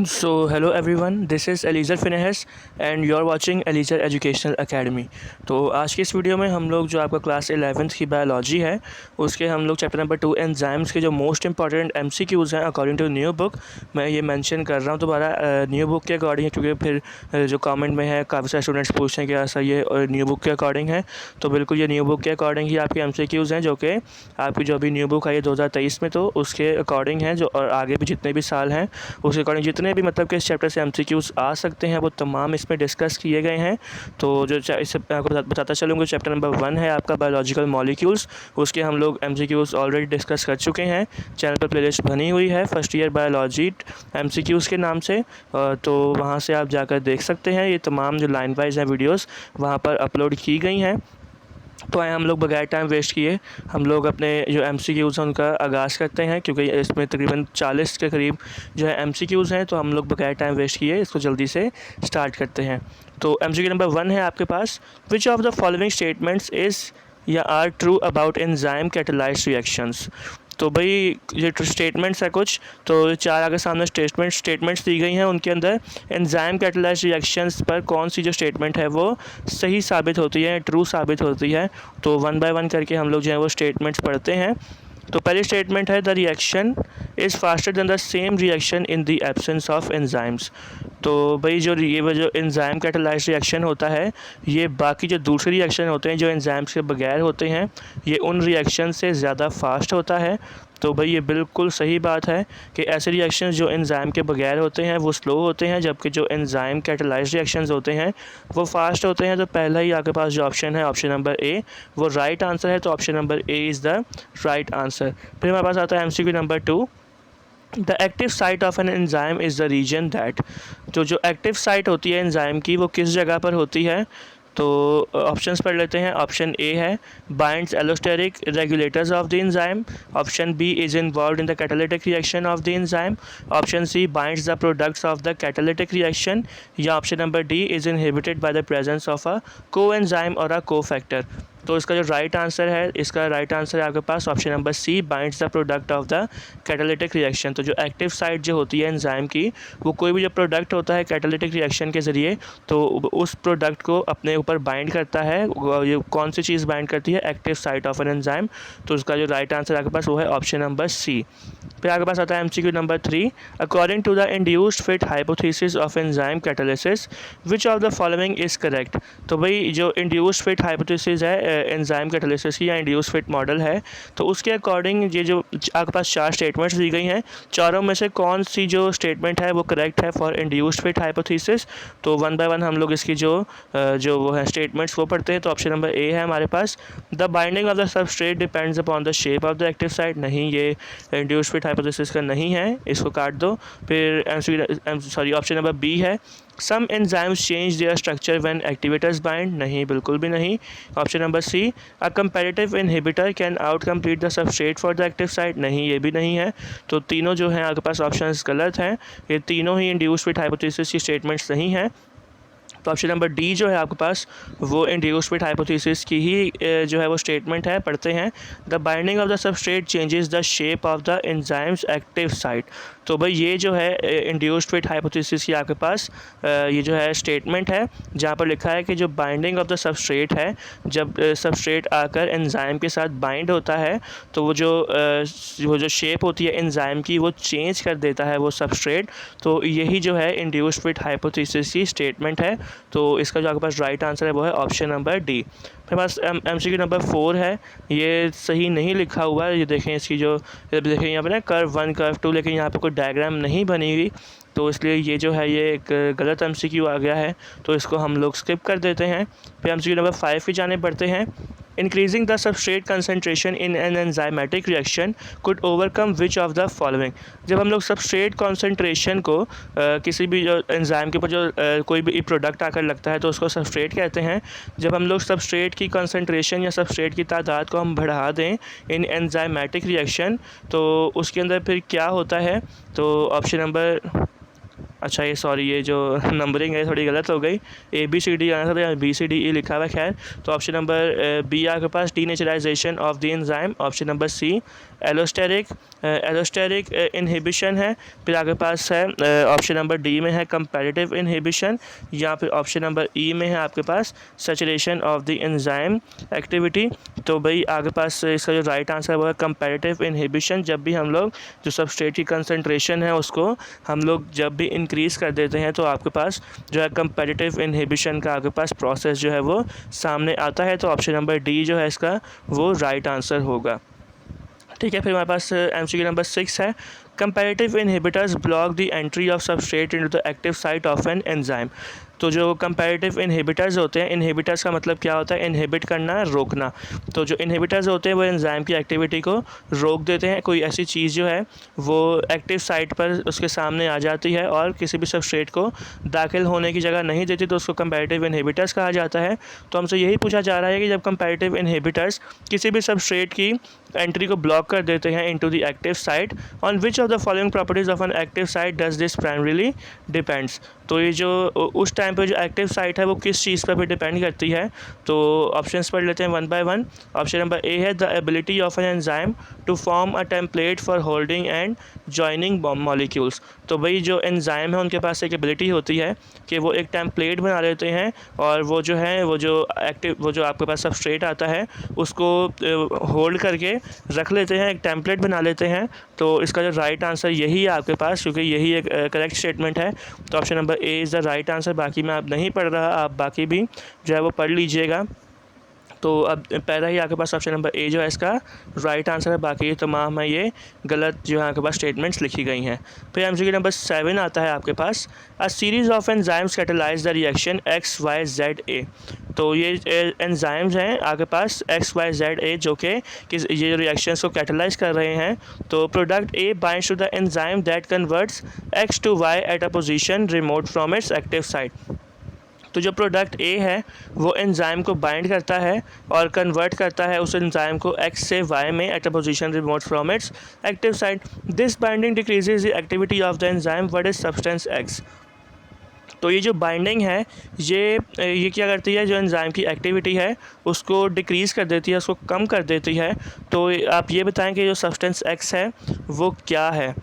So hello everyone, this is Eliezer Finehas and you are watching Eliezer Educational Academy। तो आज की इस video में हम लोग जो आपका क्लास 11th की बायोलॉजी है उसके हम लोग चैप्टर नंबर 2 एंजाइम्स के जो मोस्ट इंपॉर्टेंट एमसीक्यूज़ हैं अकॉर्डिंग टू न्यू बुक, मैं ये मेंशन कर रहा हूँ दोबारा न्यू बुक के अकॉर्डिंग है, क्योंकि फिर जो कमेंट में है काफ़ी सारे स्टूडेंट्स पूछते हैं कि सर ये न्यू बुक के अकॉर्डिंग है। तो बिल्कुल ये न्यू बुक के अकॉर्डिंग ही आपके एमसीक्यूज़ हैं, जो कि आपकी जो अभी न्यू बुक आई है 2023 में, तो उसके अकॉर्डिंग है जो, और आगे भी जितने भी साल हैं उसके अकॉर्डिंग जितने भी मतलब कि इस चैप्टर से एमसीक्यूज़ आ सकते हैं वो तमाम इसमें डिस्कस किए गए हैं। तो जो इससे आपको बताता चलूँगा, चैप्टर नंबर 1 है आपका बायोलॉजिकल मॉलिक्यूल्स, उसके हम लोग एमसीक्यूज़ ऑलरेडी डिस्कस कर चुके हैं। चैनल पर प्लेलिस्ट बनी हुई है फर्स्ट ईयर बायोलॉजी एमसीक्यूज़ के नाम से, तो वहाँ से आप जाकर देख सकते हैं। ये तमाम जो लाइन वाइज हैं वीडियोज़ वहाँ पर अपलोड की गई हैं। तो आए हम लोग बगैर टाइम वेस्ट किए हम लोग अपने जो एमसीक्यूज़ हैं उनका आगाज़ करते हैं, क्योंकि इसमें तकरीबन 40 के करीब जो है एमसीक्यूज़ हैं। तो हम लोग बगैर टाइम वेस्ट किए इसको जल्दी से स्टार्ट करते हैं। तो एमसीक्यू नंबर 1 है आपके पास, which of the following statements is या are true about enzyme catalysed reactions. तो भाई ये स्टेटमेंट्स है कुछ, तो 4 आगे सामने स्टेटमेंट्स दी गई हैं, उनके अंदर एंजाइम कैटालाइज्ड रिएक्शंस पर कौन सी जो स्टेटमेंट है वो सही साबित होती है, ट्रू साबित होती है। तो 1 बाय 1 करके हम लोग जो है वो स्टेटमेंट्स पढ़ते हैं। तो पहली स्टेटमेंट है, the reaction is faster than the same reaction in the absence of enzymes. तो भाई जो एंजाइम कैटालाइज्ड रिएक्शन होता है, ये बाकी जो दूसरे रिएक्शन होते हैं जो एंजाइम्स के बगैर होते हैं, ये उन रिएक्शन से ज़्यादा फास्ट होता है। तो भाई ये बिल्कुल सही बात है कि ऐसे रिएक्शंस जो एंजाइम के बगैर होते हैं वो स्लो होते हैं, जबकि जो एंजाइम कैटालाइज्ड रिएक्शंस होते हैं वो फास्ट होते हैं। तो पहला ही आपके पास जो ऑप्शन है, ऑप्शन नंबर ए, वो राइट आंसर है। तो option number A is the right answer. फिर हमारे पास आता है MCQ number 2, the active site of an enzyme is the reason that. तो जो एक्टिव साइट होती है एंजाइम की वो किस जगह पर होती है। तो ऑप्शंस पढ़ लेते हैं। ऑप्शन ए है binds allosteric regulators of the enzyme. Option B is involve in the catalytic reaction of the enzyme. Option C binds the products of the catalytic reaction. या option number D is inhibited by the presence of a coenzyme और अ को factor. तो इसका जो right answer है, इसका right answer है आपके पास option number C, binds the product of the catalytic reaction. तो जो एक्टिव साइट जो होती है एंजाइम की, वो कोई भी जो प्रोडक्ट होता है कैटालिटिक रिएक्शन के ज़रिए, तो उस प्रोडक्ट को अपने ऊपर बाइंड करता है। ये कौन सी चीज़ बाइंड करती है, active site of an enzyme. तो उसका जो राइट आंसर आपके पास वो है ऑप्शन नंबर सी। फिर आपके पास आता है MCQ number 3, according to the induced fit hypothesis of enzyme catalysis which of the following is correct. तो भाई जो इंड्यूस्ड फिट हाइपोथेसिस है एंजाइम कैटालिसिस की, या इंड्यूस्ड फिट मॉडल है, तो उसके अकॉर्डिंग ये जो आपके पास 4 स्टेटमेंट्स दी गई हैं, चारों में से कौन सी जो स्टेटमेंट है वो करेक्ट है फॉर इंड्यूस्ड फिट हाइपोथेसिस। तो 1 बाय 1 हम लोग इसकी जो वो है स्टेटमेंट्स वो पढ़ते हैं। तो ऑप्शन नंबर ए है हमारे पास, the binding of the substrate depends upon the shape of the active site. नहीं, ये इंड्यूस्ड फिट हाइपोथेसिस का नहीं है, इसको काट दो। फिर ऑप्शन नंबर बी है, some enzymes change their structure when activators bind. नहीं, बिल्कुल भी नहीं। Option number C, a comparative inhibitor can out complete the substrate for the active site. नहीं, ये भी नहीं है। तो तीनों जो हैं आपके पास ऑप्शंस गलत हैं, ये तीनों ही इंड्यूस्ड फिट हाइपोथेसिस की स्टेटमेंट्स नहीं हैं। तो ऑप्शन नंबर डी जो है आपके पास वो इंड्यूस्ड फिट हाइपोथेसिस की ही जो है वो स्टेटमेंट है। पढ़ते हैं, the binding of the substrate changes the shape of the enzymes active site. तो भाई ये जो है इंड्यूस्ड फिट हाइपोथेसिस की आपके पास ये जो है स्टेटमेंट है, जहाँ पर लिखा है कि जो बाइंडिंग ऑफ द सबस्ट्रेट है, जब सबस्ट्रेट आकर एंजाइम के साथ बाइंड होता है तो वो जो शेप होती है एंजाइम की वो चेंज कर देता है वो सबस्ट्रेट। तो यही जो है इंड्यूस्ड फिट हाइपोथेसिस की स्टेटमेंट है। तो इसका जो आपके पास राइट आंसर है वो है ऑप्शन नंबर डी। मेरे पास एमसीक्यू नंबर 4 है, ये सही नहीं लिखा हुआ है। ये देखें इसकी जो देखें यहाँ पे ना कर्व 1 कर्व 2, लेकिन यहाँ पे कोई डायग्राम नहीं बनी हुई, तो इसलिए ये जो है ये एक गलत एमसीक्यू आ गया है, तो इसको हम लोग स्किप कर देते हैं। फिर एमसीक्यू नंबर 5 की जाने पढ़ते हैं, increasing the substrate concentration in an enzymatic reaction could overcome which of the following. जब हम लोग सबस्ट्रेट कंसनट्रेशन को किसी भी जो एंजाइम के ऊपर जो कोई भी प्रोडक्ट आकर लगता है तो उसको सबस्ट्रेट कहते हैं। जब हम लोग सबस्ट्रेट की कंसनट्रेशन या सबस्ट्रेट की तादाद को हम बढ़ा दें इन एंजाइमेटिक रिएक्शन, तो उसके अंदर फिर क्या होता है। तो ऑप्शन नंबर अच्छा ये सॉरी, ये जो नंबरिंग है थोड़ी गलत हो गई, ABCD आना था, BCDE लिखा हुआ है। खैर, तो ऑप्शन नंबर बी आपके पास denaturisation of the enzyme. Option number C allosteric allosteric inhibition है। फिर आपके पास है ऑप्शन नंबर डी में है कंपैरेटिव इनहिबिशन, या फिर ऑप्शन नंबर ई में है आपके पास saturation of the enzyme activity. तो भाई आपके पास इसका जो राइट आंसर है वो है कंपैरेटिव इनहिबिशन। जब भी हम लोग जो सबस्ट्रेट की कंसंट्रेशन है उसको हम लोग जब भी इंक्रीज़ कर देते हैं तो आपके पास जो है कंपैरेटिव इनहिबिशन का आपके पास प्रोसेस जो है वो सामने आता है। तो ऑप्शन नंबर डी जो है इसका वो राइट आंसर होगा। ठीक है, फिर हमारे पास MCQ नंबर 6 है। Comparative inhibitors block the entry of substrate into the active site of an enzyme. तो जो कंपैरेटिव इनहिबिटर्स होते हैं, इनहिबिटर्स का मतलब क्या होता है? इनहिबिट करना, रोकना। तो जो इनहिबिटर्स होते हैं वो एंजाइम की एक्टिविटी को रोक देते हैं। कोई ऐसी चीज़ जो है वो एक्टिव साइट पर उसके सामने आ जाती है और किसी भी सबस्ट्रेट को दाखिल होने की जगह नहीं देती, तो उसको कंपैरेटिव इनहिबिटर्स कहा जाता है। तो हमसे यही पूछा जा रहा है कि जब कंपैरेटिव इनहिबिटर्स किसी भी सबस्ट्रेट की एंट्री को ब्लॉक कर देते हैं into the active site, on which of the following properties of an active site does this primarily depends. तो ये जो उस टाइम पे जो एक्टिव साइट है वो किस चीज़ पर भी डिपेंड करती है। तो ऑप्शंस पढ़ लेते हैं one by one. Option number A है the ability of an enzyme to form a template for holding and joining molecules. तो भाई जो एंजाइम है उनके पास एक एबिलिटी होती है कि वो एक टेम्पलेट बना लेते हैं और वो जो है वो जो आपके पास सबस्ट्रेट आता है उसको होल्ड करके रख लेते हैं, एक टेम्पलेट बना लेते हैं। तो इसका जो राइट आंसर यही है आपके पास, क्योंकि यही एक करेक्ट स्टेटमेंट है। तो option number A is the right answer. बाकी मैं आप नहीं पढ़ रहा, आप बाकी भी जो है वो पढ़ लीजिएगा। तो अब पहला ही आपके पास ऑप्शन नंबर ए जो है इसका राइट आंसर है, बाकी तमाम है ये गलत जो है आपके पास स्टेटमेंट्स लिखी गई हैं। फिर MCQ नंबर 7 आता है आपके पास, a series of enzymes catalyse the reaction XYZA। तो ये एंजाइम्स हैं आपके पास XYZA जो कि ये रिएक्शंस को कैटेलाइज कर रहे हैं। तो product A binds to the enzyme that converts X to Y at a position remote from its active site. तो जो प्रोडक्ट ए है वो एंजाइम को बाइंड करता है और कन्वर्ट करता है उस एंजाइम को X से Y में eight a position remote from its active site. This binding decreases the activity of the enzyme. What is substance X। तो ये जो बाइंडिंग है ये क्या करती है, जो एंजाइम की एक्टिविटी है उसको डिक्रीज़ कर देती है, उसको कम कर देती है। तो आप ये बताएं कि जो सब्सटेंस X है वो क्या है।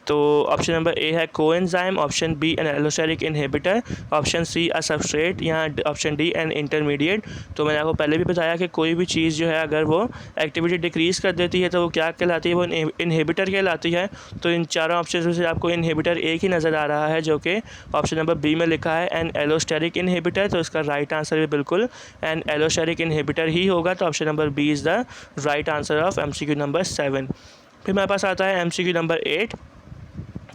तो ऑप्शन नंबर ए है coenzyme, option B an allosteric inhibitor, option C a substrate, यहाँ ऑप्शन डी एन इंटरमीडिएट। तो मैंने आपको पहले भी बताया कि कोई भी चीज़ जो है अगर वो एक्टिविटी डिक्रीज़ कर देती है तो वो क्या कहलाती है, वो इनहिबिटर कहलाती है। तो इन चारों ऑप्शन में से आपको इनहिबिटर एक ही नज़र आ रहा है जो कि ऑप्शन नंबर बी में लिखा है एन एलोस्टेरिक इनहिबिटर। तो इसका राइट आंसर भी बिल्कुल एन एलोस्टेरिक इनहिबिटर ही होगा। तो option number B is the right answer of MCQ number 7। फिर मेरे पास आता है MCQ number 8।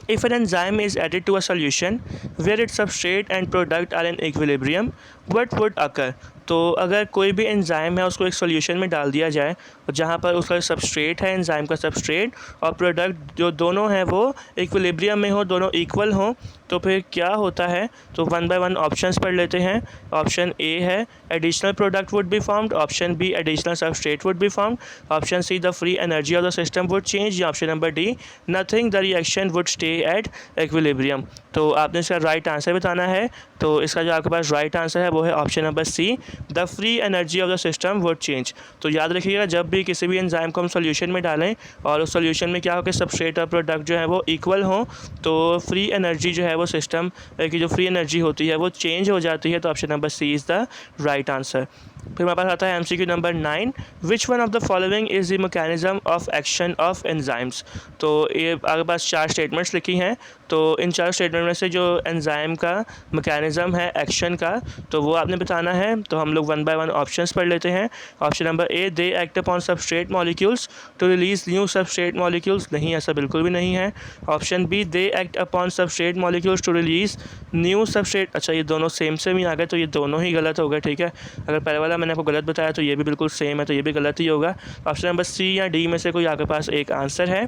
If an enzyme is added to a solution where its substrate and product are in equilibrium, what would occur? तो अगर कोई भी enzyme है उसको एक सॉल्यूशन में डाल दिया जाए और जहाँ पर उसका सबस्ट्रेट है, एंजाइम का सबस्ट्रेट और प्रोडक्ट जो दोनों हैं वो इक्विलिब्रियम में हो, दोनों इक्वल हों, तो फिर क्या होता है। तो वन बाय वन ऑप्शंस पढ़ लेते हैं। ऑप्शन ए है additional product would be formed, option B additional substrate would be formed, option C the free energy of the system would change, या option number D nothing the reaction would stay at equilibrium. तो आपने इसका right answer बताना है। तो इसका जो आपके पास राइट आंसर है वो है option number C the free energy of the system would change. तो याद रखिएगा जब भी किसी भी एंजाइम को हम सोल्यूशन में डालें और उस सोल्यूशन में क्या हो कि सबस्ट्रेट और प्रोडक्ट जो है वो इक्वल हों, तो फ्री एनर्जी जो है वो सिस्टम की जो फ्री एनर्जी होती है वो चेंज हो जाती है। तो option number C is the right answer. फिर हमारे पास आता है MCQ number 9। Which one of the following is the mechanism of action of enzymes. तो ये आपके पास 4 स्टेटमेंट्स लिखी हैं। तो इन 4 स्टेटमेंट में से जो एंजाइम का मैकेनिज्म है एक्शन का तो वो आपने बताना है। तो हम लोग वन बाय वन ऑप्शंस पढ़ लेते हैं। Option number A they act upon substrate molecules to release new substrate molecules. नहीं, ऐसा बिल्कुल भी नहीं है। Option B they act upon substrate molecules to release new substrate. अच्छा, ये दोनों सेम ही आ गए, तो ये दोनों ही गलत हो गए। ठीक है, अगर पहले वाला मैंने आपको गलत बताया तो ये भी बिल्कुल सेम है, तो ये भी गलत ही होगा। ऑप्शन नंबर सी या डी में से कोई आपके पास एक आंसर है।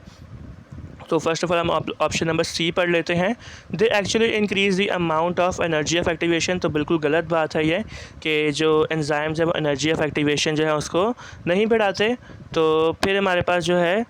तो फर्स्ट ऑफ ऑल हम ऑप्शन नंबर सी पढ़ लेते हैं। They actually increase the amount of energy of activation. तो बिल्कुल गलत बात है ये कि जो एंजाइम्स है वो एनर्जी ऑफ एक्टिवेशन जो है उसको नहीं बढ़ाते। तो फिर हमारे पास जो है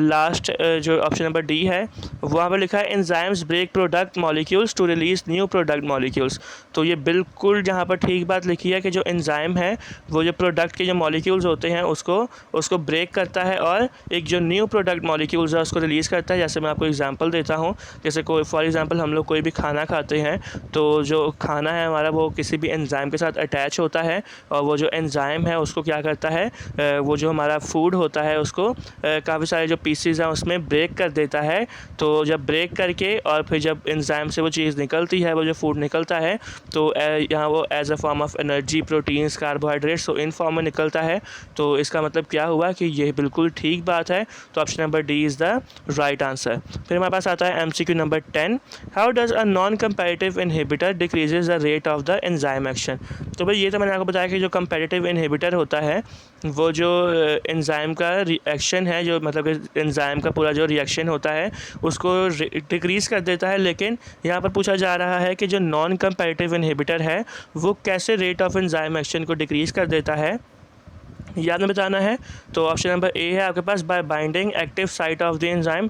लास्ट जो ऑप्शन नंबर डी है वहाँ पर लिखा है enzymes break product molecules to release new product molecules. तो ये बिल्कुल जहाँ पर ठीक बात लिखी है कि जो एंजाइम है वो जो प्रोडक्ट के जो मॉलिक्यूल्स होते हैं उसको ब्रेक करता है और एक जो न्यू प्रोडक्ट मॉलिक्यूल्स है उसको रिलीज़ करता है। जैसे मैं आपको एग्जांपल देता हूँ, जैसे कोई फॉर एग्जांपल हम लोग कोई भी खाना खाते हैं तो जो खाना है हमारा वो किसी भी एंजाइम के साथ अटैच होता है और वो जो एंजाइम है उसको क्या करता है, वो जो हमारा फूड होता है उसको काफ़ी सारे जो पीसेस हैं उसमें ब्रेक कर देता है। तो जब ब्रेक करके और फिर जब एंजाइम से वो चीज़ निकलती है, वो जो फूड निकलता है तो यहाँ वो as a form of energy, proteins, carbohydrates तो इन फॉर्म में निकलता है। तो इसका मतलब क्या हुआ कि ये बिल्कुल ठीक बात है। तो option number D is the right answer. फिर हमारे पास आता है MCQ number 10। How does a non comparative inhibitor decreases the rate of the enzyme action. तो भाई ये तो मैंने आपको बताया कि जो कंपैरेटिव इनहिबिटर होता है वो जो एंजाइम का रिएक्शन है, जो मतलब एंजाइम का पूरा जो रिएक्शन होता है उसको डिक्रीज़ कर देता है। लेकिन यहाँ पर पूछा जा रहा है कि जो नॉन कंपैरेटिव इनहिबिटर है वो कैसे रेट ऑफ एंजाइम एक्शन को डिक्रीज़ कर देता है, याद में बताना है। तो ऑप्शन नंबर ए है आपके पास by binding active site of the enzyme,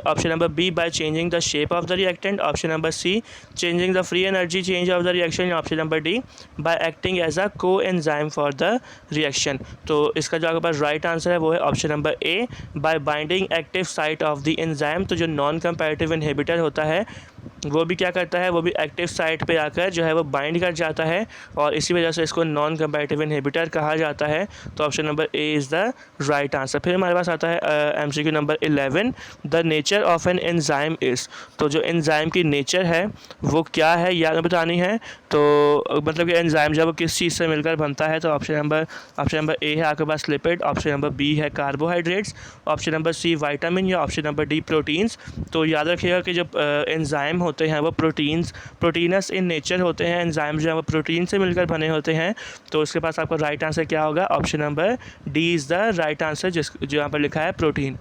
option number B by changing the shape of the reactant, option number C changing the free energy change of the reaction, option number D by acting as a coenzyme for the reaction. तो इसका जो आपके पास right answer है वो है option number A bye binding active site of the enzyme. तो जो नॉन कंपैरेटिव इनहिबिटर होता है वो भी क्या करता है, वो भी एक्टिव साइट पे आकर जो है वो बाइंड कर जाता है और इसी वजह से इसको नॉन कंपैरेटिव इनहिबिटर कहा जाता है। तो option number A is the right answer. फिर हमारे पास आता है MCQ number 11। The nature of an enzyme is. तो जो एंजाइम की नेचर है वो क्या है, याद में बतानी है। तो मतलब कि एंजाइम जब वो किस चीज़ से मिलकर बनता है, तो ऑप्शन नंबर ए है आपके पास लिपिड, ऑप्शन नंबर बी है carbohydrates, option number C vitamin या ऑप्शन नंबर डी प्रोटीन्स। तो याद रखिएगा कि जब एंजाइम होते हैं वो प्रोटीनस इन नेचर होते हैं। एंजाइम जो है वो प्रोटीन से मिलकर बने होते हैं। तो इसके पास आपका राइट आंसर क्या होगा, option number D is the right answer, जो यहाँ पर लिखा है प्रोटीन।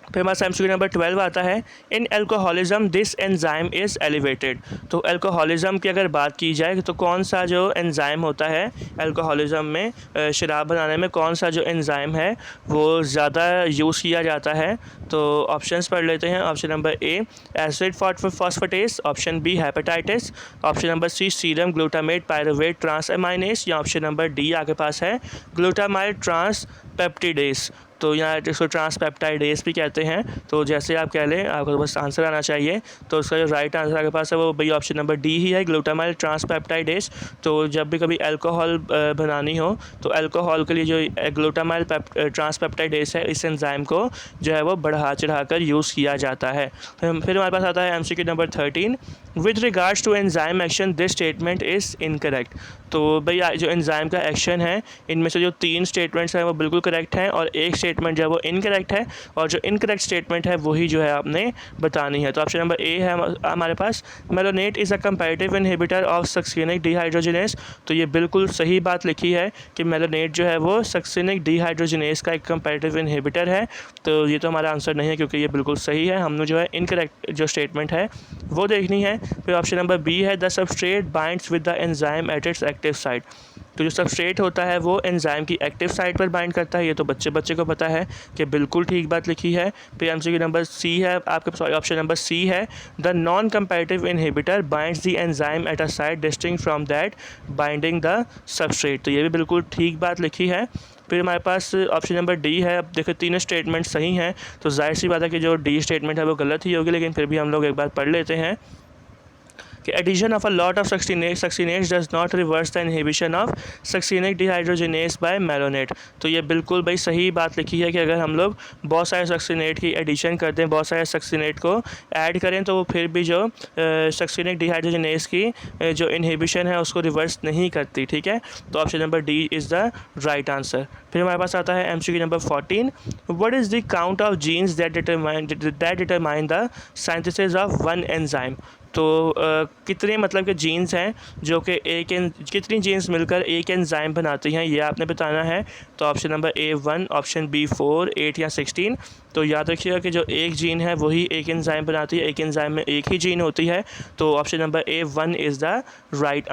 फिर हमारा MCQ नंबर 12 आता है in alcoholism this enzyme is elevated. तो एल्कोहलिज्म की अगर बात की जाए तो कौन सा जो एंजाइम होता है एल्कोहलिज्म में, शराब बनाने में कौन सा जो एंजाइम है वो ज़्यादा यूज़ किया जाता है। तो ऑप्शंस पढ़ लेते हैं। Option number A acid phosphatase, option B hepatitis, option number C serum glutamate pyruvate transaminase, या ऑप्शन नंबर डी आपके पास है ग्लूटामाइड ट्रांस पेप्टिडेस। तो यहाँ इसको ट्रांसपेप्टाइडेस भी कहते हैं। तो जैसे आप कह लें, आपको तो बस आंसर आना चाहिए। तो उसका जो राइट आंसर आपके पास है वो भाई ऑप्शन नंबर डी ही है, ग्लूटामाइल ट्रांसपेप्टाइडेस। तो जब भी कभी अल्कोहल बनानी हो तो अल्कोहल के लिए जो ग्लूटामाइल ट्रांसपेप्टाइडेस है, इस एंजाइम को जो है वो बढ़ा चढ़ाकर यूज़ किया जाता है। फिर हमारे पास आता है MCQ number 13। With regards to enzyme action this statement is incorrect. तो भाई जो एंजाइम का एक्शन है इनमें से जो 3 स्टेटमेंट्स हैं वो बिल्कुल करेक्ट हैं और एक स्टेटमेंट जो है वो इनकरेक्ट है, और जो इनकरेक्ट स्टेटमेंट है वही जो है आपने बतानी है। तो ऑप्शन नंबर ए है हमारे पास malonate is a comparative inhibitor of succinic dehydrogenase. तो ये बिल्कुल सही बात लिखी है कि मेलोनेट जो है वो सक्सिनिक डिहाइड्रोजिनेस का एक कंपैरेटिव इनहिबिटर है। तो ये तो हमारा आंसर नहीं है क्योंकि ये बिल्कुल सही है। हमने जो है इनकरेक्ट जो स्टेटमेंट है वो देखनी है। फिर ऑप्शन नंबर बी है the substrate binds with the enzyme at its active site. तो जो सबस्ट्रेट होता है वो एंजाइम की एक्टिव साइट पर बाइंड करता है। ये तो बच्चे को पता है कि बिल्कुल ठीक बात लिखी है। फिर MCQ नंबर सी है आपके पास, ऑप्शन नंबर सी है the non comparative inhibitor binds the enzyme at a site distinct from that binding the substrate. तो ये भी बिल्कुल ठीक बात लिखी है। फिर हमारे पास ऑप्शन नंबर डी है। अब देखो तीनों स्टेटमेंट सही हैं तो जाहिर सी बात है कि जो डी स्टेटमेंट है वो गलत ही होगी, लेकिन फिर भी हम लोग एक बार पढ़ लेते हैं कि addition of a lot of succinase does not reverse the inhibition of succinic dehydrogenase by malonate। तो ये बिल्कुल भाई सही बात लिखी है कि अगर हम लोग बहुत सारे सक्सिनेट की एडिशन करते हैं, बहुत सारे सक्सिनेट को ऐड करें तो वो फिर भी जो सक्सिनिक डिहाइड्रोजिनेस की जो इनहिबिशन है उसको रिवर्स नहीं करती। ठीक है, तो option number D is the right answer. फिर हमारे पास आता है MCQ number 14। What is the count of genes that determine the synthesis of one enzyme. तो कितने मतलब के जीन्स हैं जो कि कितनी जीन्स मिलकर एक एंजाइम बनाती हैं, ये आपने बताना है। तो option number A 1, option B 4, 8 या 16। तो याद रखिएगा कि जो एक जीन है वही एक एंजाइम बनाती है, एक एंजाइम में एक ही जीन होती है। तो option number A 1 is the right.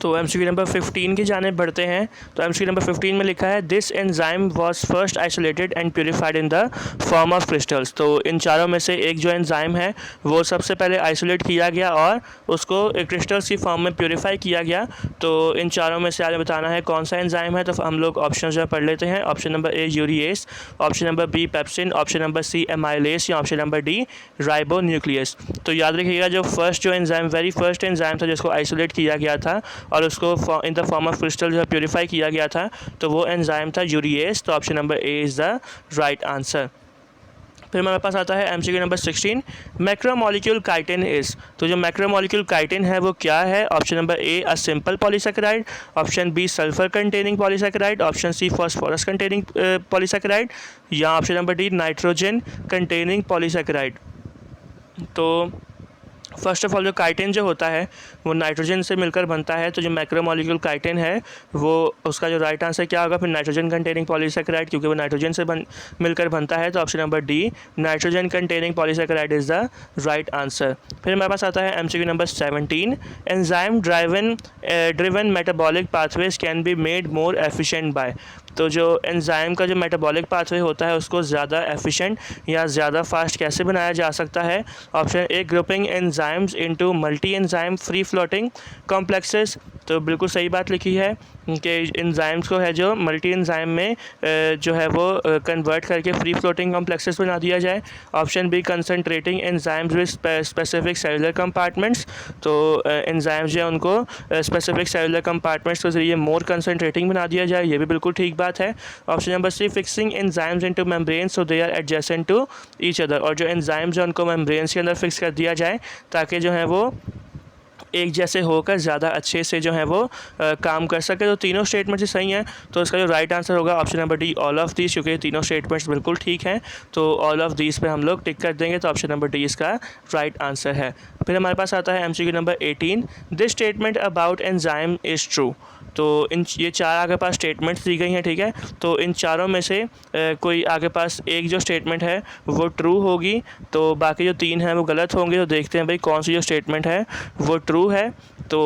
तो एमसीक्यू नंबर 15 की जाने बढ़ते हैं। तो एमसीक्यू नंबर 15 में लिखा है this enzyme was first isolated and purified in the form of crystals. तो इन चारों में से एक जो एंजाइम है वो सबसे पहले आइसोलेट किया गया और उसको क्रिस्टल्स की फॉर्म में प्योरीफाई किया गया। तो इन चारों में से आगे बताना है कौन सा एंजाइम है। तो हम लोग ऑप्शन जो पढ़ लेते हैं। Option number A urease, option number B pepsin, option number C amylase या ऑप्शन नंबर डी राइबोन्यूक्लियस। तो याद रखिएगा जो वेरी फर्स्ट एंजाइम था जिसको आइसोलेट किया गया था और उसको in the form of crystal जो है प्योरीफाई किया गया था, तो वो एंजाइम था यूरिएस। तो option number A is the right answer. फिर हमारे पास आता है MCQ number 16, macromolecule chitin is. तो जो मैक्रोमोलिक्यूल काइटिन है वो क्या है। Option number A a simple polysaccharide, option B sulphur containing polysaccharide, option C phosphorus containing polysaccharide या option number D nitrogen containing polysaccharide. तो फर्स्ट ऑफ ऑल जो chitin जो होता है वो नाइट्रोजन से मिलकर बनता है। तो जो मैक्रोमोलिक्यूल काइटिन है वो उसका जो राइट आंसर क्या होगा फिर नाइट्रोजन कंटेनिंग पॉलीसेकेराइड, क्योंकि वो नाइट्रोजन से मिलकर बनता है। तो option number D nitrogen containing polysaccharide is the right answer. फिर हमारे पास आता है MCQ number 17, enzyme driven metabolic pathways can be made more efficient by. तो जो एंजाइम का जो मेटाबॉलिक पाथवे होता है उसको ज़्यादा एफिशिएंट या ज़्यादा फास्ट कैसे बनाया जा सकता है। Option A grouping enzymes into multi enzyme free floating complexes. तो बिल्कुल सही बात लिखी है कि एंजाइम्स को है जो मल्टी एंजाइम में जो है वो कन्वर्ट करके फ्री फ्लोटिंग कॉम्प्लेक्सेस बना दिया जाए। Option B concentrating enzymes with specific cellular compartments. तो एंजाइम्स जो है उनको स्पेसिफिक सेलुलर कंपार्टमेंट्स के जरिए मोर कंसनट्रेटिंग बना दिया जाए, ये भी बिल्कुल ठीक बात है। Option number C fixing enzymes into membranes so they are adjacent to each other. और जो एंजाइम्स है उनको मेम्ब्रेन्स के अंदर फिक्स कर दिया जाए ताकि जो है वो एक जैसे होकर ज़्यादा अच्छे से जो है वो काम कर सके। तो तीनों स्टेटमेंट्स सही हैं। तो इसका जो राइट आंसर होगा option number D all of these, क्योंकि तीनों स्टेटमेंट्स बिल्कुल ठीक हैं। तो ऑल ऑफ दीज पे हम लोग टिक कर देंगे। तो ऑप्शन नंबर डी इसका राइट आंसर है। फिर हमारे पास आता है MCQ number 18, this statement about enzyme is true. तो ये चार आगे पास स्टेटमेंट्स दी गई हैं, ठीक है। तो इन चारों में से कोई आगे पास एक जो स्टेटमेंट है वो ट्रू होगी, तो बाकी जो तीन हैं वो गलत होंगे। तो देखते हैं भाई कौन सी जो स्टेटमेंट है वो ट्रू है। तो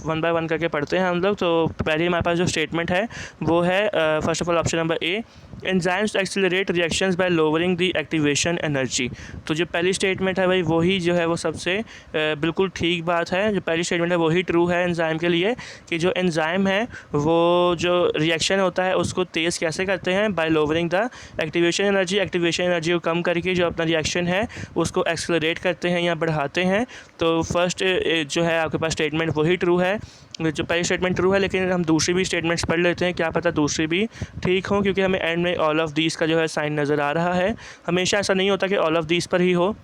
वन बाय वन करके पढ़ते हैं हम लोग। तो पहले हमारे पास जो स्टेटमेंट है वो है first of all option number A enzymes accelerate reactions bye lowering the activation energy. तो जो पहली स्टेटमेंट है भाई वही जो है वो सबसे बिल्कुल ठीक बात है। जो पहली स्टेटमेंट है वही ट्रू है एंजाइम के लिए कि जो एंजाइम है वो जो रिएक्शन होता है उसको तेज़ कैसे करते हैं, bye lowering the activation energy. Activation energy को कम करके जो अपना रिएक्शन है उसको एक्सीलरेट करते हैं या बढ़ाते हैं। तो फर्स्ट जो है आपके पास स्टेटमेंट वही ट्रू है, जो पहली स्टेटमेंट ट्रू है। लेकिन हम दूसरी भी स्टेटमेंट्स पढ़ लेते हैं, क्या पता दूसरी भी ठीक हो, क्योंकि हमें एंड में ऑल ऑफ दीज का जो है साइन नज़र आ रहा है। हमेशा ऐसा नहीं होता कि ऑल ऑफ दीज पर ही हो,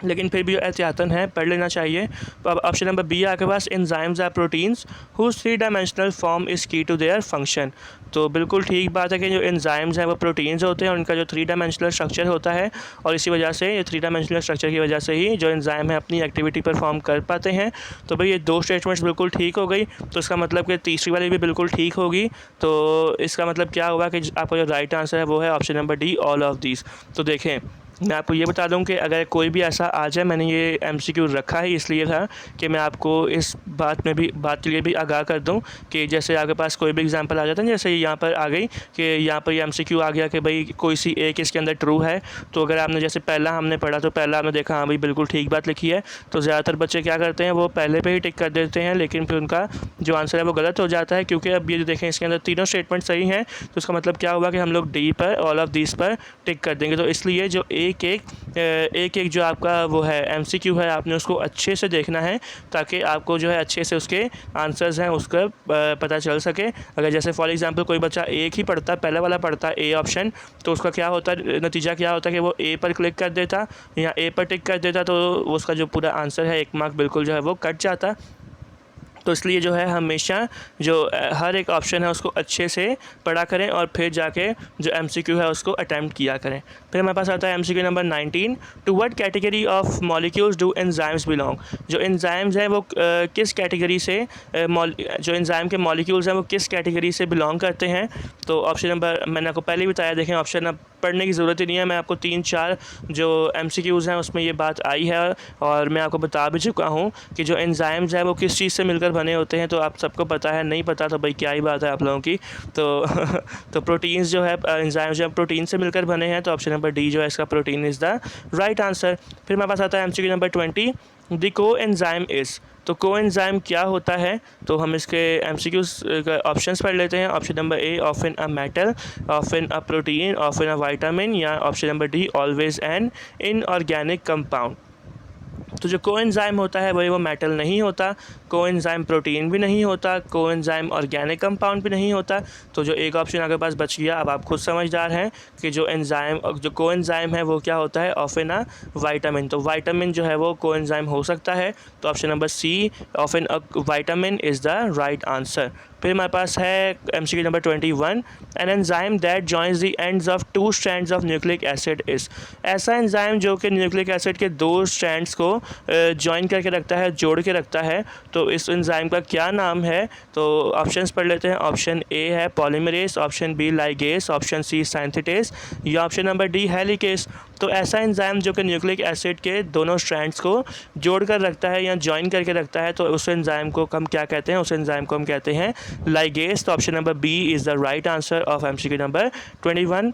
लेकिन फिर भी एहतियातन है पढ़ लेना चाहिए। तो अब ऑप्शन नंबर बी आपके पास enzymes are proteins whose 3 dimensional form is key to their function. तो बिल्कुल ठीक बात है कि जो एंजाइम्स हैं वो प्रोटीन्स होते हैं, उनका जो 3 डायमेंशनल स्ट्रक्चर होता है और इसी वजह से ये 3 डायमेंशनल स्ट्रक्चर की वजह से ही जो एंजाइम है अपनी एक्टिविटी परफॉर्म कर पाते हैं। तो भाई ये दो स्टेटमेंट्स बिल्कुल ठीक हो गई। तो इसका मतलब कि तीसरी वाली भी बिल्कुल ठीक होगी। तो इसका मतलब क्या हुआ कि आपका जो राइट आंसर है वो है option number D all of these. तो देखें मैं आपको ये बता दूं कि अगर कोई भी ऐसा आ जाए, मैंने ये एमसीक्यू रखा है इसलिए था कि मैं आपको इस बात के लिए भी आगाह कर दूं कि जैसे आपके पास कोई भी एग्जांपल आ जाता है, जैसे यहाँ पर आ गई कि यहाँ पर ये एमसीक्यू आ गया कि भाई कोई सी एक इसके अंदर ट्रू है। तो अगर आपने जैसे पहला हमने पढ़ा तो पहला आपने देखा हाँ भाई बिल्कुल ठीक बात लिखी है। तो ज़्यादातर बच्चे क्या करते हैं वो पहले पर ही टिक कर देते हैं, लेकिन फिर उनका जो आंसर है वो गलत हो जाता है। क्योंकि अब ये जो देखें इसके अंदर तीनों स्टेटमेंट सही हैं, तो उसका मतलब क्या हुआ कि हम लोग डी पर ऑल ऑफ दिस पर टिक कर देंगे। तो इसलिए जो एक जो आपका वो है एमसीक्यू है आपने उसको अच्छे से देखना है ताकि आपको जो है अच्छे से उसके आंसर्स हैं उसका पता चल सके। अगर जैसे फॉर एग्जांपल कोई बच्चा एक ही पढ़ता, पहला वाला पढ़ता ए ऑप्शन, तो उसका क्या होता है नतीजा क्या होता है कि वो ए पर क्लिक कर देता या ए पर टिक कर देता, तो उसका जो पूरा आंसर है 1 मार्क बिल्कुल जो है वो कट जाता। तो तो इसलिए जो है हमेशा जो हर एक ऑप्शन है उसको अच्छे से पढ़ा करें और फिर जाके जो MCQ है उसको अटैम्प्ट किया करें। फिर हमारे पास आता है MCQ number 19, to what category of molecules do enzymes belong. जो एंजाइम्स हैं वो किस कैटेगरी से जो एंजाइम के मॉलिक्यूल्स हैं वो किस कैटेगरी से बिलोंग करते हैं। तो ऑप्शन नंबर मैंने आपको पहले ही बताया, देखें ऑप्शन अब पढ़ने की ज़रूरत ही नहीं है, मैं आपको 3-4 जो MCQs हैं उसमें ये बात आई है और मैं आपको बता भी चुका हूँ कि जो एंजाइम्स हैं वो किस चीज़ से मिलकर बने होते हैं। तो आप सबको पता है, नहीं पता तो भाई क्या ही बात है आप लोगों की। तो प्रोटीन्स जो है, एंजाइम्स जो है प्रोटीन से मिलकर बने हैं, तो ऑप्शन नंबर डी जो है इसका protein is the right answer. फिर हमारे पास आता है MCQ नंबर 20, द को एंजाइम इज़। तो को एंजाइम क्या होता है, तो हम इसके MCQs का ऑप्शंस पढ़ लेते हैं। Option number A, often a metal, often a protein, often a vitamin, या option number D, always an inorganic compound. तो जो कोएंजाइम होता है वो मेटल नहीं होता, कोएंजाइम प्रोटीन भी नहीं होता, कोएंजाइम ऑर्गेनिक कंपाउंड भी नहीं होता। तो जो एक ऑप्शन आपके पास बच गया, अब आप खुद समझदार हैं कि जो कोएंजाइम है वो क्या होता है, ऑफन अ विटामिन। तो विटामिन जो है वो कोएंजाइम हो सकता है, तो option number C, often a vitamin is the right answer. फिर हमारे पास है MCQ number 21, an enzyme that joins the ends of 2 strands of nucleic acid is. ऐसा एंजाइम जो कि न्यूक्लिक एसिड के 2 स्ट्रैंड्स को जॉइन करके रखता है, जोड़ के रखता है, तो इस एंजाइम का क्या नाम है। तो ऑप्शंस पढ़ लेते हैं। ऑप्शन ए है polymerase, option B ligase, option C synthetase, या ऑप्शन नंबर डी हेलिकेस। तो ऐसा एंजाइम जो कि न्यूक्लिक एसिड के दोनों स्ट्रैंड्स को जोड़ कर रखता है या जॉइन करके रखता है, तो उस एंजाइम को हम क्या कहते हैं, उस एंजाइम को हम कहते हैं लाइगेस। तो option number B is the right answer of MCQ number 21।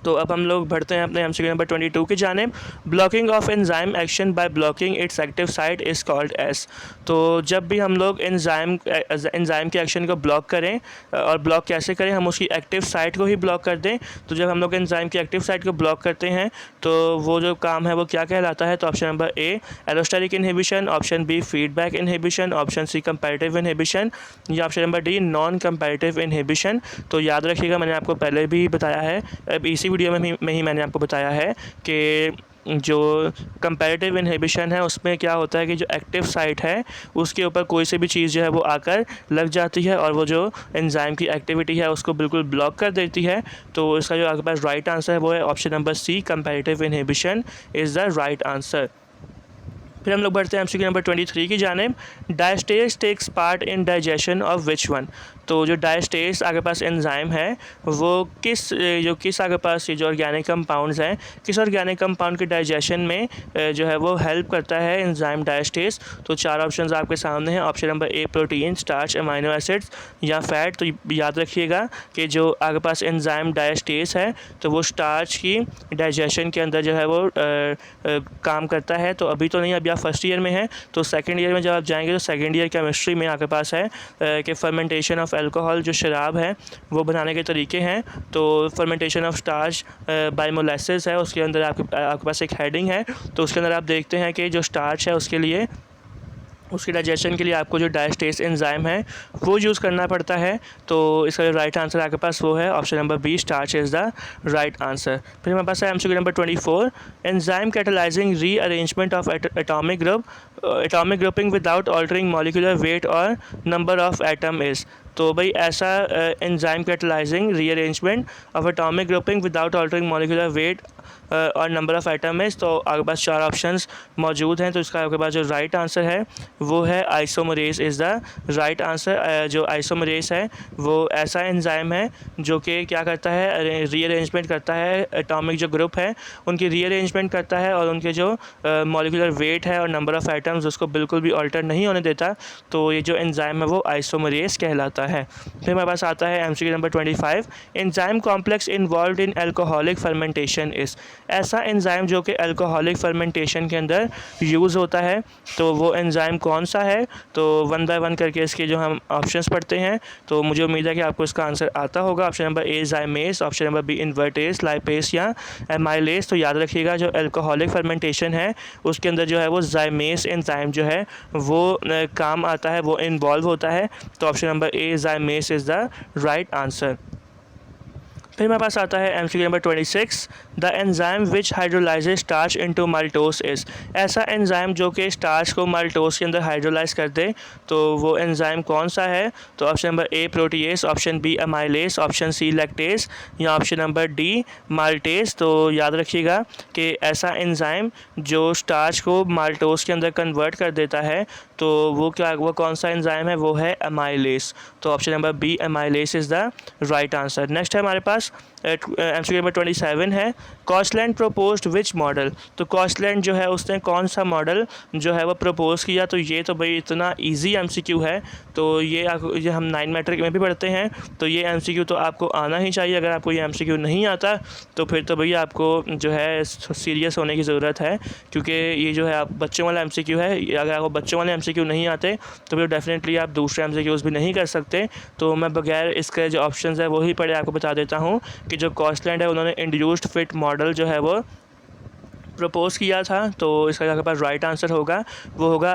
तो अब हम लोग बढ़ते हैं अपने MCQ नंबर 22 की जानिब। Blocking of enzyme action by blocking it's active site is called S. तो जब भी हम लोग एंजाइम के एक्शन को ब्लॉक करें, और ब्लॉक कैसे करें, हम उसकी एक्टिव साइट को ही ब्लॉक कर दें। तो जब हम लोग एंजाइम की एक्टिव साइट को ब्लॉक करते हैं तो वो जो काम है वो क्या कहलाता है। तो option number A, allosteric inhibition, option B, feedback inhibition, option C, comparative inhibition, या option number D, non comparative inhibition. तो याद रखिएगा, मैंने आपको पहले भी बताया है, अब इसी वीडियो में ही मैंने आपको बताया है कि जो कंपैरेटिव इनहिबिशन है उसमें क्या होता है कि जो एक्टिव साइट है उसके ऊपर कोई सी भी चीज़ जो है वो आकर लग जाती है और वो जो एंजाइम की एक्टिविटी है उसको बिल्कुल ब्लॉक कर देती है। तो इसका जो आपके पास राइट आंसर है वो है option number C, comparative inhibition is the right answer. फिर हम लोग बढ़ते हैं MCQ नंबर 23 की जानिब। Diastase takes part in digestion of which one. तो जो डायस्टेज आपके पास एंजाइम है वो किस आपके पास ये जो ऑर्गेनिक कंपाउंड्स हैं, किस ऑर्गेनिक कंपाउंड के डाइजेशन में जो है वो हेल्प करता है एंजाइम डायस्टेज। तो 4 ऑप्शंस आपके सामने हैं। ऑप्शन नंबर ए, प्रोटीन, स्टार्च, अमाइनो एसिड्स, या फैट। तो याद रखिएगा कि जो आपके पास एंजाइम डायस्टेज है तो वो स्टार्च की डाइजेशन के अंदर जो है वो काम करता है। तो अभी तो नहीं, अभी आप फर्स्ट ईयर में हैं, तो सेकेंड ईयर में जब आप जाएंगे तो सेकेंड ईयर केमिस्ट्री में आपके पास है कि फर्मेंटेशन ऑफ अल्कोहल, जो शराब है वो बनाने के तरीके हैं। तो fermentation of starch by molasses है, उसके अंदर आपके पास एक हेडिंग है। तो उसके अंदर आप देखते हैं कि जो स्टार्च है उसके लिए, उसके डाइजेशन के लिए आपको जो डायस्टेज एंजाइम है वो यूज़ करना पड़ता है। तो इसका जो राइट आंसर आपके पास वो है option number B, starch is the right answer. फिर हमारे पास है MCQ number 24, enzyme catalysing rearrangement of atomic grouping without altering molecular weight और नंबर ऑफ एटम इज़। तो भाई ऐसा enzyme catalysing rearrangement of atomic grouping without altering molecular weight और number of item है। तो आपके पास 4 ऑप्शंस मौजूद हैं। तो इसका आपके पास जो राइट आंसर है वो है isomerase is the right answer. जो आइसोमरेज है वो ऐसा एंजाइम है जो कि क्या करता है, रीअरेंजमेंट करता है, एटॉमिक जो ग्रुप है उनकी रीअरेंजमेंट करता है और उनके जो मॉलिक्यूलर वेट है और नंबर ऑफ़ आइटम्स उसको बिल्कुल भी ऑल्टर नहीं होने देता। तो ये जो एंजाइम है वो आइसोमरेज कहलाता है। फिर हमारे पास आता है MCQ number 25, enzyme complex involve in alcoholic fermentation is. ऐसा एंजाइम जो कि अल्कोहलिक फर्मेंटेशन के अंदर यूज़ होता है, तो वो एंजाइम कौन सा है। तो 1 बाय 1 करके इसके जो हम ऑप्शंस पढ़ते हैं, तो मुझे उम्मीद है कि आपको इसका आंसर आता होगा। Option number A, zymase, option number B, invertase, lipase, या एमाइलेस। तो याद रखिएगा जो अल्कोहलिक फर्मेंटेशन है उसके अंदर जो है वो जाइमेस एंजाइम जो है वो काम आता है, वो इन्वॉल्व होता है। तो option number A, zymase is the right answer. फिर मेरे पास आता है MCQ number 26, the enzyme which hydrolyses starch into maltose is. ऐसा एंजाइम जो कि स्टार्च को माल्टोस के अंदर हाइड्रोलाइज कर दे, तो वो एंजाइम कौन सा है? तो option number A protease, option B amylase, option C lactase या ऑप्शन नंबर डी माल्टेस। तो याद रखिएगा कि ऐसा एंजाइम जो स्टार्च को माल्टोस के अंदर कन्वर्ट कर देता है, तो वो कौन सा एंजाइम है? वो है अमाइलेस। तो option number B amylase is the right answer. Next है हमारे पास MCQ नंबर 27 है, कॉस्टलैंड प्रपोज्ड विच मॉडल। तो कॉस्टलैंड जो है उसने कौन सा मॉडल जो है वो प्रपोज किया? तो ये तो भाई इतना इजी MCQ है, तो ये हम 9 मैट्रिक में भी पढ़ते हैं, तो ये MCQ तो आपको आना ही चाहिए। अगर आपको ये MCQ नहीं आता तो फिर तो भैया आपको जो है सीरियस होने की ज़रूरत है, क्योंकि ये जो है आप बच्चों वाला MCQ है। अगर आपको बच्चों वाले MCQ नहीं आते तो फिर डेफिनेटली आप दूसरे MCQs भी नहीं कर सकते। तो मैं बगैर इसके जो ऑप्शंस है वही पढ़े आपको बता देता हूँ कि जो कॉस्टलैंड है उन्होंने इंड्यूस्ड फिट मॉडल जो है वो प्रपोज़ किया था। तो इसका आपके पास राइट आंसर होगा वो होगा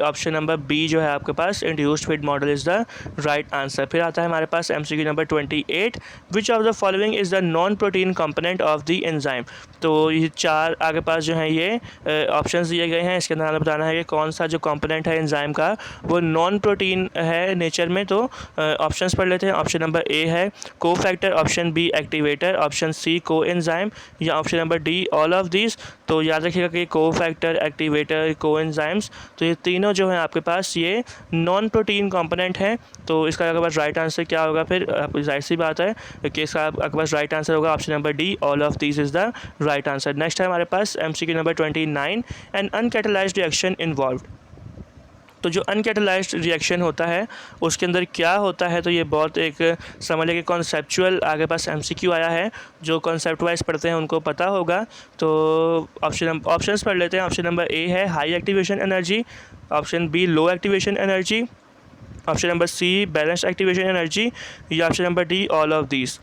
ऑप्शन नंबर बी जो है आपके पास induced fit model is the right answer. फिर आता है हमारे पास MCQ number 28, which of the following is the non protein component of the enzyme. तो ये 4 आगे पास जो है ये ऑप्शंस दिए गए हैं, इसके अंदर हमें बताना है कि कौन सा जो कंपोनेंट है एंजाइम का वो नॉन प्रोटीन है नेचर में। तो ऑप्शंस पढ़ लेते हैं। ऑप्शन नंबर ए है cofactor, option B activator, option C coenzyme या option number D all of this. तो याद रखिएगा कि को फैक्टर, एक्टिवेटर, को एंजाइम्स, तो ये तीनों जो हैं आपके पास ये नॉन प्रोटीन कंपोनेंट हैं। तो इसका आपके पास राइट आंसर क्या होगा? फिर जाहिर सी बात है कि इसका आपके पास राइट आंसर होगा option number D all of this is the right answer. Next है हमारे पास MCQ number 29, an uncatalysed reaction involved. तो जो अनकैटलाइज्ड रिएक्शन होता है उसके अंदर क्या होता है? तो ये बहुत एक समझ लीजिए कॉन्सेप्चुअल आगे पास MCQ आया है, जो कॉन्सेप्ट वाइज पढ़ते हैं उनको पता होगा। तो ऑप्शंस पढ़ लेते हैं। ऑप्शन नंबर ए है high activation energy, option B low activation energy, option number C balance activation energy या option number D all of these.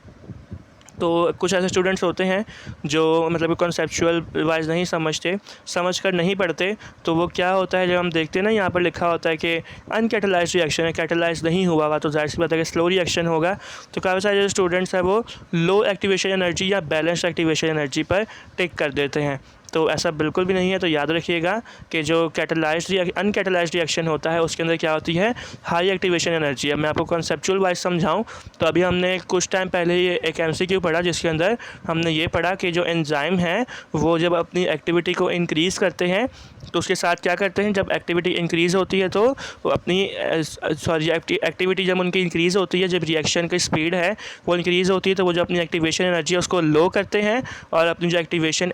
तो कुछ ऐसे स्टूडेंट्स होते हैं जो मतलब कॉन्सेप्चुअल वाइज नहीं समझते, समझ कर नहीं पढ़ते। तो वो क्या होता है, जब हम देखते हैं ना यहाँ पर लिखा होता है कि अनकैटलाइज्ड रिएक्शन है, कैटलाइज नहीं हुआ होगा, तो जाहिर सी बात है कि स्लो रिएक्शन होगा। तो काफ़ी सारे जो स्टूडेंट्स हैं वो लो एक्टिवेशन एनर्जी या बैलेंस एक्टिवेशन एनर्जी पर टिक कर देते हैं। तो ऐसा बिल्कुल भी नहीं है। तो याद रखिएगा कि जो अनकैटलाइज्ड रिएक्शन होता है उसके अंदर क्या होती है? High activation energy. अब मैं आपको कॉन्सेप्चुअल वाइज समझाऊं तो अभी हमने कुछ टाइम पहले ये एक MCQ पढ़ा जिसके अंदर हमने ये पढ़ा कि जो एंजाइम है वो जब अपनी एक्टिविटी को इंक्रीज़ करते हैं तो उसके साथ क्या करते हैं, जब एक्टिविटी इंक्रीज़ होती है तो वो अपनी एक्टिविटी जब उनकी इंक्रीज़ होती है, जब रिएक्शन की स्पीड है वो इंक्रीज़ होती है, तो वो जो अपनी एक्टिवेशन एनर्जी है उसको लो करते हैं और अपनी जो एक्टिवेशन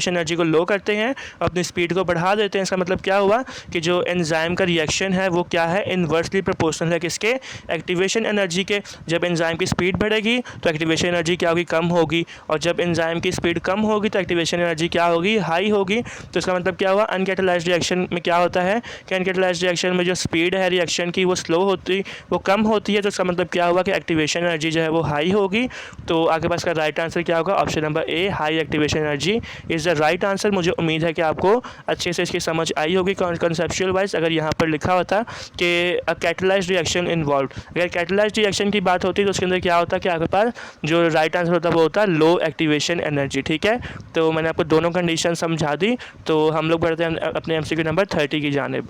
एनर्जी को लो करते हैं, अपनी स्पीड को बढ़ा देते हैं। इसका मतलब क्या हुआ कि जो एंजाइम का रिएक्शन है वो क्या है? इन्वर्सली प्रोपोर्शनल है किसके? एक्टिवेशन एनर्जी के। जब एंजाइम की स्पीड बढ़ेगी तो एक्टिवेशन एनर्जी क्या होगी? कम होगी। और जब एंजाइम की स्पीड कम होगी तो एक्टिवेशन एनर्जी क्या होगी? हाई होगी। तो इसका मतलब क्या हुआ? अनकैटलाइज्ड रिएक्शन में क्या होता है कि अनकैटलाइज्ड रिएक्शन में जो स्पीड है रिएक्शन की वो कम होती है। तो इसका मतलब क्या हुआ कि एक्टिवेशन एनर्जी जो है वो हाई होगी। तो आपके पास का राइट आंसर क्या होगा? Option number A high activation energy is the right answer. मुझे उम्मीद है कि आपको अच्छे से इसकी समझ आई होगी कॉन्सेप्चुअल वाइज। अगर यहाँ पर लिखा होता कि कैटलाइज्ड रिएक्शन इन्वॉल्व, अगर कैटलाइज्ड रिएक्शन की बात होती तो उसके अंदर क्या होता कि आपके पास जो राइट आंसर होता वो होता लो एक्टिवेशन एनर्जी। ठीक है, तो मैंने आपको दोनों कंडीशन समझा दी। तो हम लोग बढ़ते हैं अपने MCQ नंबर 30 की जानिब।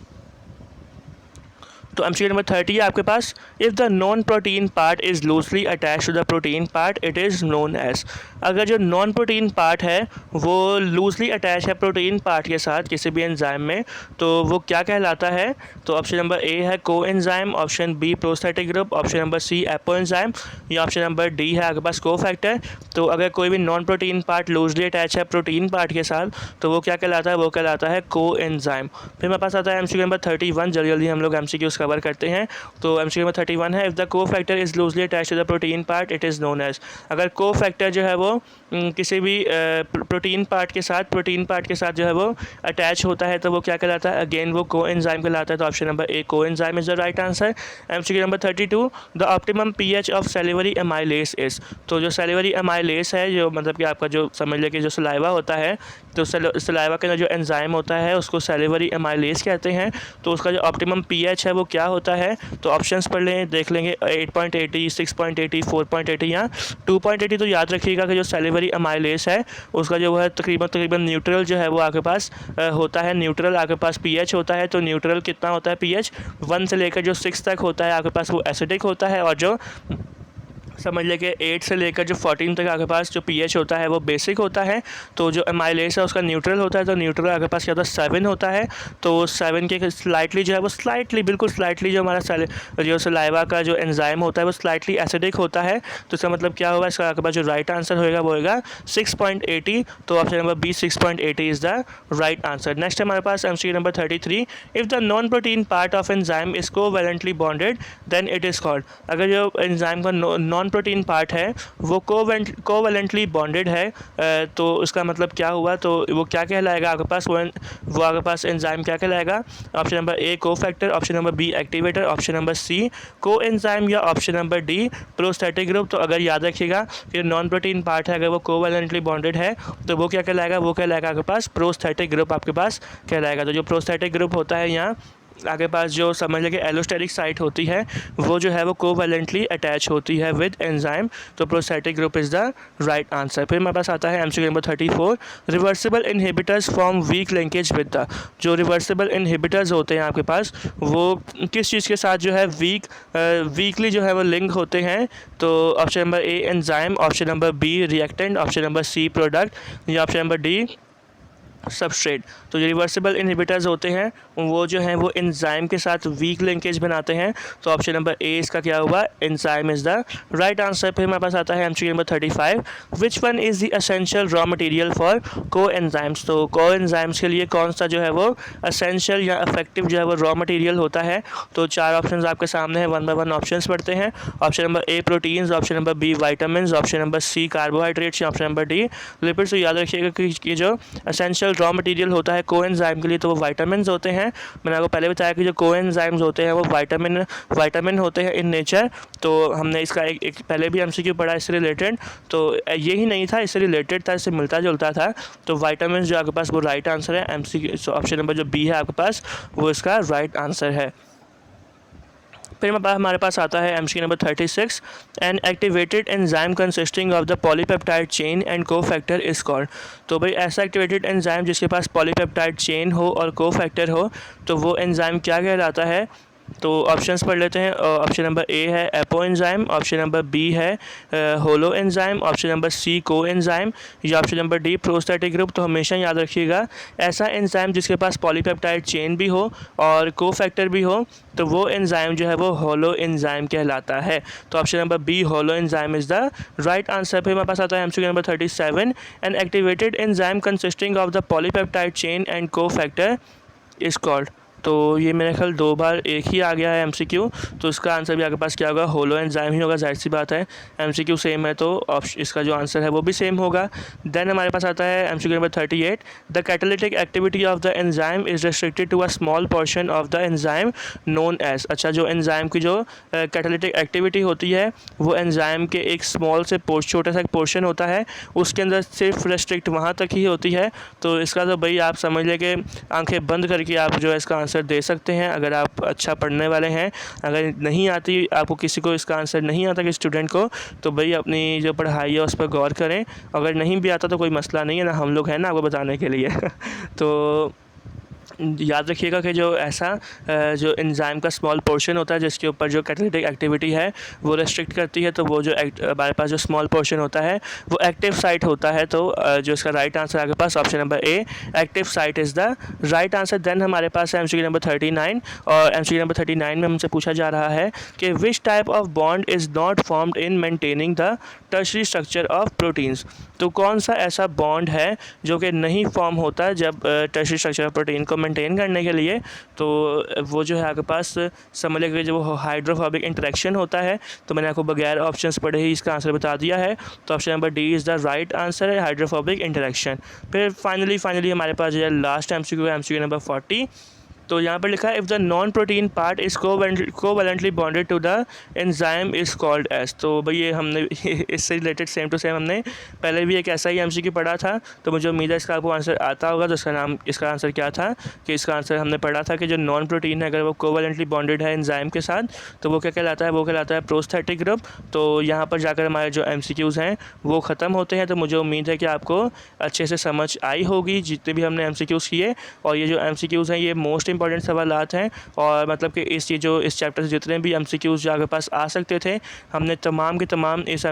तो MCQ नंबर 30 है आपके पास, if the non protein part is loosely attach to the protein part it is known as. अगर जो नॉन प्रोटीन पार्ट है वो लूजली अटैच है प्रोटीन पार्ट के साथ किसी भी एंजाइम में, तो वो क्या कहलाता है? तो ऑप्शन नंबर ए है coenzyme, option B prosthetic group, option number C apoenzyme या ऑप्शन नंबर डी है आपके पास को फैक्टर। तो अगर कोई भी non protein part loosely attach है प्रोटीन पार्ट के साथ तो वो क्या कहलाता है? वो कहलाता है को एंजाइम। फिर मेरे पास आता है MCQ नंबर 31। जल्दी जल्दी हम लोग MCQs कवर करते हैं। तो MCQ नंबर 31 है, if the cofactor is loosely attach to the protein part it is known as. अगर को फैक्टर जो है वो किसी भी प्रोटीन पार्ट के साथ जो है वो अटैच होता है तो वो क्या कहलाता है? अगेन वो को एंजाइम कहलाता है। तो ऑप्शन नंबर ए को enzyme is the right answer. MCQ number 32, the optimum pH of salivary amylase is. तो जो सैलिवरी एमाइलेस है, जो मतलब कि आपका जो समझ लें कि जो सलाइवा होता है, तो सलाइवा के अंदर जो एंजाइम होता है उसको सैलिवरी एमाइलेस कहते हैं। तो उसका जो ऑप्टिमम pH है वो क्या होता है, तो ऑप्शंस पढ़ लें, देख लेंगे 8.80, 6.80, 4.80 या 2.80। तो याद रखिएगा कि जो सैलिवरी अमाइलेज है उसका जो है तकरीबन न्यूट्रल जो है वो आपके पास होता है। न्यूट्रल आपके पास पीएच होता है, तो न्यूट्रल कितना होता है पीएच 1 से लेकर जो 6 तक होता है आपके पास वो एसिडिक होता है, और जो समझ लें कि 8 से लेकर जो 14 तक आपके पास जो पीएच होता है वो बेसिक होता है। तो जो अमाइलेज है उसका न्यूट्रल होता है, तो न्यूट्रल आपके पास क्या होता है 7 होता है। तो 7 के स्लाइटली जो है वो बिल्कुल स्लाइटली जो हमारा जो सलाइवा का जो एंजाइम होता है वो स्लाइटली एसिडिक होता है। तो इसका मतलब क्या होगा, इसका आपके पास जो राइट आंसर होएगा वो होगा 6.80। तो option number B 6.80 is the right answer. Next हमारे पास MCQ number 33, if the non protein part of enzyme is covalently bonded then it is called. अगर जो एंजाइम का नॉन प्रोटीन पार्ट है वो कोवैलेंटली बॉन्डेड है, तो इसका मतलब क्या हुआ, तो वो क्या कहलाएगा आपके पास, वो आपके पास एंजाइम क्या कहलाएगा। Option number A cofactor, option number B activator, option number C coenzyme, या option number D prosthetic group. तो अगर याद रखिएगा कि नॉन प्रोटीन पार्ट है अगर वो कोवैलेंटली बॉन्डेड है तो वो क्या कहलाएगा, वो कहलाएगा आपके पास प्रोस्थेटिक ग्रुप आपके पास कहलाएगा। तो जो प्रोस्थेटिक ग्रुप होता है यहाँ आगे पास जो समझ लें कि एलोस्टेरिक साइट होती है वो जो है वो कोवैलेंटली अटैच होती है विद एंजाइम। तो prosthetic group is the right answer. फिर हमारे पास आता है MCQ number 34, reversible inhibitors form weak linkage with the. जो रिवर्सिबल इनहिबिटर्स होते हैं आपके पास वो किस चीज़ के साथ जो है वीकली जो है वो लिंक होते हैं। तो option number A enzyme, option number B reactant, option number C product, या ऑप्शन नंबर डी सबस्ट्रेट। तो जो रिवर्सिबल इनहिबिटर्स होते हैं वो जो हैं वो एंजाइम के साथ वीक लिंकेज बनाते हैं। तो ऑप्शन नंबर ए इसका क्या हुआ, enzyme is the right answer. फिर हमारे पास आता है MCQ number 35, which one is the essential raw material for को एंजाइम्स। तो को एंजाइम्स के लिए कौन सा जो है वो एसेंशियल या इफेक्टिव जो है वो रॉ मटेरियल होता है। तो 4 ऑप्शन आपके सामने हैं, 1 बाय 1 ऑप्शन पढ़ते हैं। Option number A proteins, option number B vitamin, option number C carbohydrates, option number D lipids. तो याद रखिएगा कि जो एसेंशियल रॉ मटेरियल होता है कोएंजाइम के लिए तो वो वाइटामिन होते हैं। मैंने आपको पहले बताया कि जो कोएंजाइम्स होते हैं वो वाइटामिन होते हैं इन नेचर। तो हमने इसका एक पहले भी एमसीक्यू पढ़ा इससे रिलेटेड, तो यही नहीं था, इससे रिलेटेड था, इससे मिलता जुलता था। तो वाइटामिन जो आपके पास वो राइट आंसर है। एमसीक्यू ऑप्शन नंबर जो बी है आपके पास वो इसका राइट आंसर है। फिर हमारे पास आता है MCQ number 36, an activated enzyme consisting of the polypeptide chain and cofactor is called. तो भाई ऐसा एक्टिवेटेड एंजाइम जिसके पास पॉलीपेप्टाइड चेन हो और कोफैक्टर हो तो वो एंजाइम क्या कहलाता है। तो ऑप्शंस पढ़ लेते हैं। ऑप्शन नंबर ए है apoenzyme, option number B है holoenzyme, option number C coenzyme, या option number D prosthetic group. तो हमेशा याद रखिएगा ऐसा एंजाइम जिसके पास पॉलीपेप्टाइड चेन भी हो और कोफैक्टर भी हो तो वो एंजाइम जो है वो होलो एंजाइम कहलाता है। तो option number B holoenzyme is the right answer. फिर हमारे पास आता है MCQ number 37, an activated enzyme consisting of the polypeptide chain and cofactor is called. तो ये मेरे ख्याल 2 बार एक ही आ गया है एमसीक्यू, तो इसका आंसर भी आपके पास क्या होगा, होलो एंजाइम ही होगा। जाहिर सी बात है एमसीक्यू सेम है तो इसका जो आंसर है वो भी सेम होगा। देन हमारे पास आता है MCQ number 38, the catalytic activity of the enzyme is restricted to a small portion of the enzyme known as. अच्छा, जो एंजाइम की जो कैटालिटिक एक्टिविटी होती है वो एंजाइम के एक स्मॉल से छोटा सा एक पोर्शन होता है, उसके अंदर सिर्फ रेस्ट्रिक्ट वहाँ तक ही होती है। तो इसका तो भाई आप समझ लें कि आंखें बंद करके आप जो है इसका आंसर दे सकते हैं अगर आप अच्छा पढ़ने वाले हैं। अगर नहीं आती आपको, किसी को इसका आंसर नहीं आता कि स्टूडेंट को, तो भाई अपनी जो पढ़ाई है उस पर गौर करें। अगर नहीं भी आता तो कोई मसला नहीं है ना, हम लोग हैं ना आपको बताने के लिए तो याद रखिएगा कि जो ऐसा जो एंजाइम का स्मॉल पोर्शन होता है जिसके ऊपर जो कैटालिटिक एक्टिविटी है वो रेस्ट्रिक्ट करती है, तो वो जो हमारे पास जो स्मॉल पोर्शन होता है वो एक्टिव साइट होता है। तो जो इसका राइट आंसर आपके पास option number A active site is the right answer. Then हमारे पास है एमसीक्यू नंबर 39, और एमसीक्यू नंबर 39 में हमसे पूछा जा रहा है कि which type of bond is not formed in maintaining the tertiary structure of proteins. तो कौन सा ऐसा बॉन्ड है जो कि नहीं फॉर्म होता जब टर्शरी स्ट्रक्चर ऑफ प्रोटीन को मेंटेन करने के लिए। तो वो जो है आपके पास समझ लीजिए जो हाइड्रोफोबिक इंटरेक्शन होता है। तो मैंने आपको बगैर ऑप्शंस पढ़े ही इसका आंसर बता दिया है। तो option number D is the right answer है, हाइड्रोफोबिक इंटरेक्शन। फिर फाइनली हमारे पास जो है लास्ट एमसीक्यू नंबर 40। तो यहाँ पर लिखा है if the non protein part is covalently bonded to the enzyme is called as. तो भाई ये हमने इससे रिलेटेड सेम टू सेम हमने पहले भी एक ऐसा ही एमसीक्यू पढ़ा था, तो मुझे उम्मीद है इसका आपको आंसर आता होगा। तो इसका आंसर क्या था कि इसका आंसर हमने पढ़ा था कि जो नॉन प्रोटीन है अगर वो कोवैलेंटली बॉन्डेड है एंजाइम के साथ तो वो क्या कहलाता है, वो कहलाता है प्रोस्थेटिक ग्रुप। तो यहाँ पर जाकर हमारे जो एमसीक्यूज़ हैं वो ख़त्म होते हैं। तो मुझे उम्मीद है कि आपको अच्छे से समझ आई होगी जितने भी हमने एमसीक्यूज़ किए, और ये जो एमसीक्यूज़ हैं ये मोस्ट इंपॉर्टेंट सवालात हैं। और मतलब कि इस चैप्टर से जितने भी एमसीक्यूज़ जो आपके पास आ सकते थे हमने तमाम के तमाम इस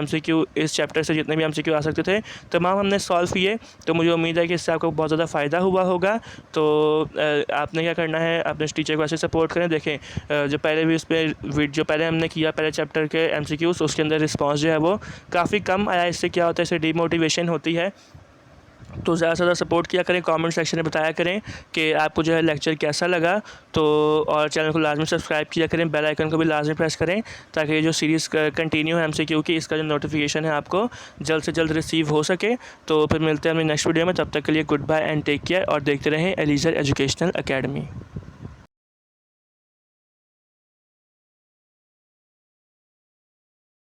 चैप्टर से जितने भी एमसीक्यू आ सकते थे तमाम हमने सॉल्व किए। तो मुझे उम्मीद है कि इससे आपको बहुत ज़्यादा फ़ायदा हुआ होगा। तो आपने क्या करना है, अपने टीचर को ऐसे सपोर्ट करें। देखें जो पहले भी उस पर जो पहले हमने किया पहले चैप्टर के एमसीक्यूज़ उसके अंदर रिस्पांस जो है वो काफ़ी कम आया। इससे क्या होता है, इससे डीमोटिवेशन होती है। तो ज़्यादा से ज़्यादा सपोर्ट किया करें, कमेंट सेक्शन में बताया करें कि आपको जो है लेक्चर कैसा लगा। तो और चैनल को लाजमी सब्सक्राइब किया करें, बेल आइकन को भी लाजमी प्रेस करें ताकि ये जो सीरीज़ कंटिन्यू है एमसीक्यू की इसका जो नोटिफिकेशन है आपको जल्द से जल्द रिसीव हो सके। तो फिर मिलते हैं अपनी नेक्स्ट वीडियो में, तब तक के लिए goodbye and take care, और देखते रहें एलीजर एजुकेशनल अकेडमी।